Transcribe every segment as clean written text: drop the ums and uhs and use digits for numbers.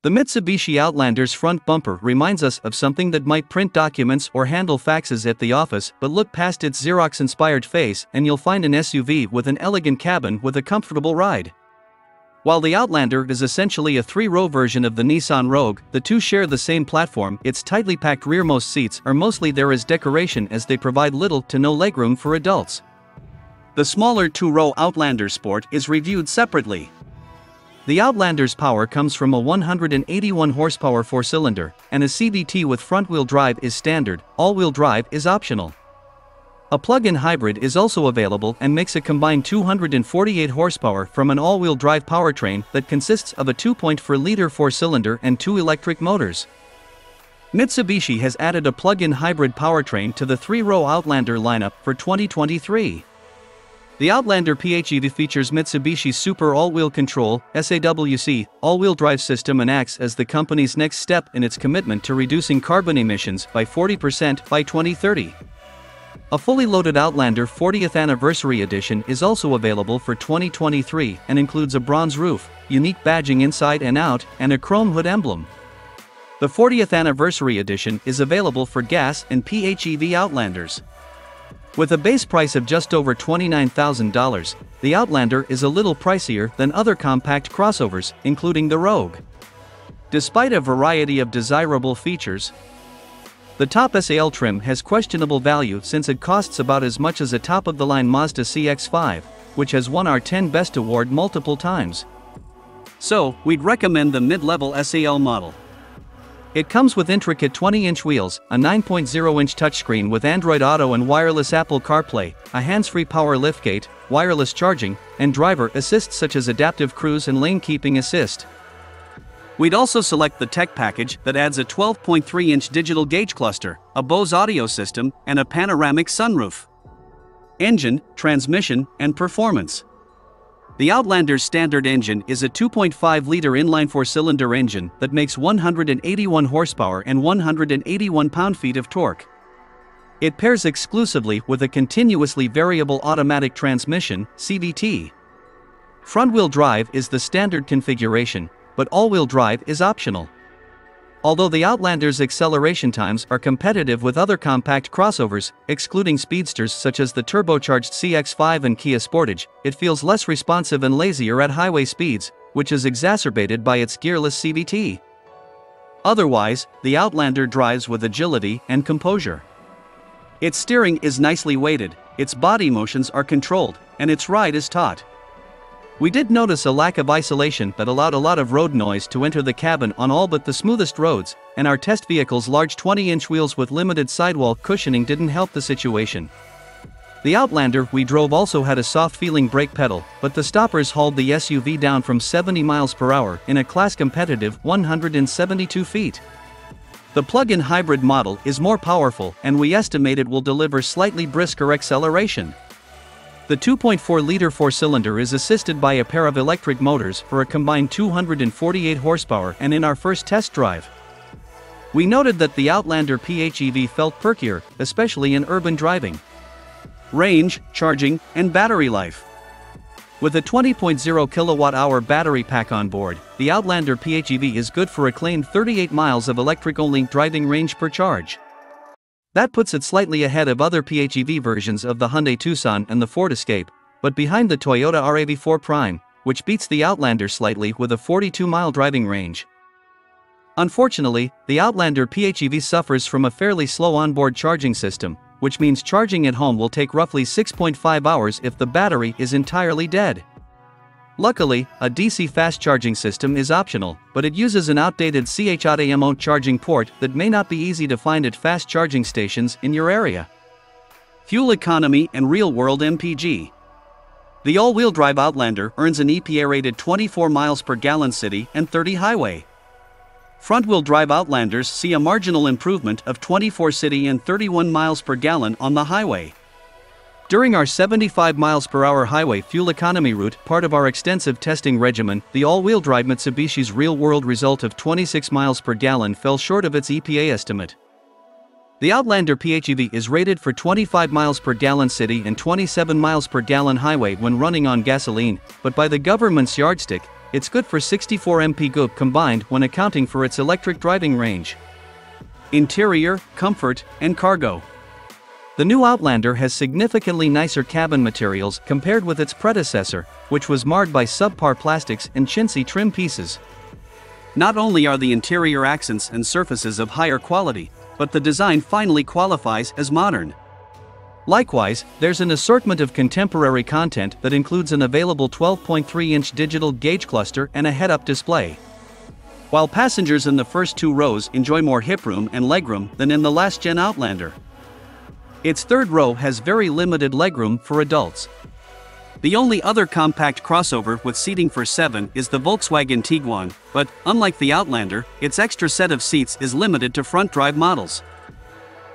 The Mitsubishi Outlander's front bumper reminds us of something that might print documents or handle faxes at the office, but look past its Xerox-inspired face and you'll find an SUV with an elegant cabin with a comfortable ride. While the Outlander is essentially a three-row version of the Nissan Rogue, the two share the same platform. Its tightly packed rearmost seats are mostly there as decoration, as they provide little to no legroom for adults. The smaller two-row Outlander Sport is reviewed separately. The Outlander's power comes from a 181 horsepower four-cylinder, and a CVT with front-wheel drive is standard. All-wheel drive is optional. A plug-in hybrid is also available and makes a combined 248 horsepower from an all-wheel drive powertrain that consists of a 2.4-liter four-cylinder and two electric motors. Mitsubishi has added a plug-in hybrid powertrain to the three-row Outlander lineup for 2023. The Outlander PHEV features Mitsubishi's Super All-Wheel Control (SAWC) all-wheel drive system and acts as the company's next step in its commitment to reducing carbon emissions by 40% by 2030. A fully loaded Outlander 40th Anniversary Edition is also available for 2023 and includes a bronze roof, unique badging inside and out, and a chrome hood emblem. The 40th Anniversary Edition is available for gas and PHEV Outlanders. With a base price of just over $29,000, the Outlander is a little pricier than other compact crossovers, including the Rogue. Despite a variety of desirable features, the top SAL trim has questionable value since it costs about as much as a top-of-the-line Mazda CX-5, which has won our 10 Best Award multiple times. So, we'd recommend the mid-level SAL model. It comes with intricate 20-inch wheels, a 9.0-inch touchscreen with Android Auto and wireless Apple CarPlay, a hands-free power liftgate, wireless charging, and driver assist such as adaptive cruise and lane keeping assist. We'd also select the tech package that adds a 12.3-inch digital gauge cluster, a Bose audio system, and a panoramic sunroof. Engine, transmission, and performance. The Outlander's standard engine is a 2.5-liter inline four-cylinder engine that makes 181 horsepower and 181 pound-feet of torque. It pairs exclusively with a continuously variable automatic transmission, CVT. Front-wheel drive is the standard configuration, but all-wheel drive is optional. Although the Outlander's acceleration times are competitive with other compact crossovers, excluding speedsters such as the turbocharged CX-5 and Kia Sportage, it feels less responsive and lazier at highway speeds, which is exacerbated by its gearless CVT. Otherwise, the Outlander drives with agility and composure. Its steering is nicely weighted, its body motions are controlled, and its ride is taut. We did notice a lack of isolation that allowed a lot of road noise to enter the cabin on all but the smoothest roads, and our test vehicle's large 20-inch wheels with limited sidewall cushioning didn't help the situation. The Outlander we drove also had a soft-feeling brake pedal, but the stoppers hauled the SUV down from 70 miles per hour in a class-competitive 172 feet. The plug-in hybrid model is more powerful, and we estimate it will deliver slightly brisker acceleration. The 2.4-liter four-cylinder is assisted by a pair of electric motors for a combined 248 horsepower, and in our first test drive, we noted that the Outlander PHEV felt perkier, especially in urban driving. Range, charging, and battery life. With a 20.0 kilowatt-hour battery pack on board, the Outlander PHEV is good for a claimed 38 miles of electric-only driving range per charge. That puts it slightly ahead of other PHEV versions of the Hyundai Tucson and the Ford Escape, but behind the Toyota RAV4 Prime, which beats the Outlander slightly with a 42-mile driving range. Unfortunately, the Outlander PHEV suffers from a fairly slow onboard charging system, which means charging at home will take roughly 6.5 hours if the battery is entirely dead. Luckily, a DC fast charging system is optional, but it uses an outdated CHAdeMO charging port that may not be easy to find at fast charging stations in your area. Fuel economy and real-world MPG. The all-wheel drive Outlander earns an EPA-rated 24 miles per gallon city and 30 highway. Front-wheel drive Outlanders see a marginal improvement of 24 city and 31 miles per gallon on the highway. During our 75 miles per hour highway fuel economy route, part of our extensive testing regimen, the all-wheel drive Mitsubishi's real-world result of 26 miles per gallon fell short of its EPA estimate. The Outlander PHEV is rated for 25 miles per gallon city and 27 miles per gallon highway when running on gasoline, but by the government's yardstick, It's good for 64 mpg combined when accounting for its electric driving range. Interior, comfort, and cargo. The new Outlander has significantly nicer cabin materials compared with its predecessor, which was marred by subpar plastics and chintzy trim pieces. Not only are the interior accents and surfaces of higher quality, but the design finally qualifies as modern. Likewise, there's an assortment of contemporary content that includes an available 12.3-inch digital gauge cluster and a head-up display. While passengers in the first two rows enjoy more hip room and legroom than in the last-gen Outlander. Its third row has very limited legroom for adults. The only other compact crossover with seating for 7 is the Volkswagen Tiguan, but, unlike the Outlander, its extra set of seats is limited to front-drive models.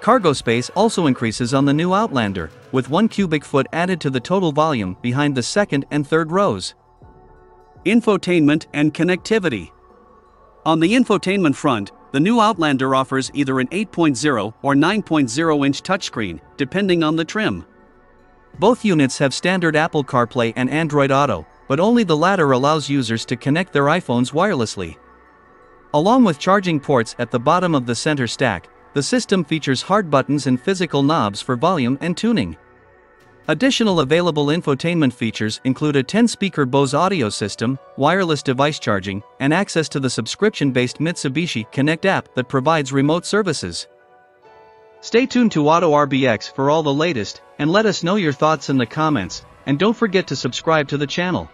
Cargo space also increases on the new Outlander, with 1 cubic foot added to the total volume behind the second and third rows. Infotainment and connectivity. On the infotainment front, the new Outlander offers either an 8.0 or 9.0-inch touchscreen, depending on the trim. Both units have standard Apple CarPlay and Android Auto, but only the latter allows users to connect their iPhones wirelessly. Along with charging ports at the bottom of the center stack, the system features hard buttons and physical knobs for volume and tuning. Additional available infotainment features include a 10-speaker Bose audio system, wireless device charging, and access to the subscription-based Mitsubishi Connect app that provides remote services. Stay tuned to AutoRBX for all the latest, and let us know your thoughts in the comments, and don't forget to subscribe to the channel.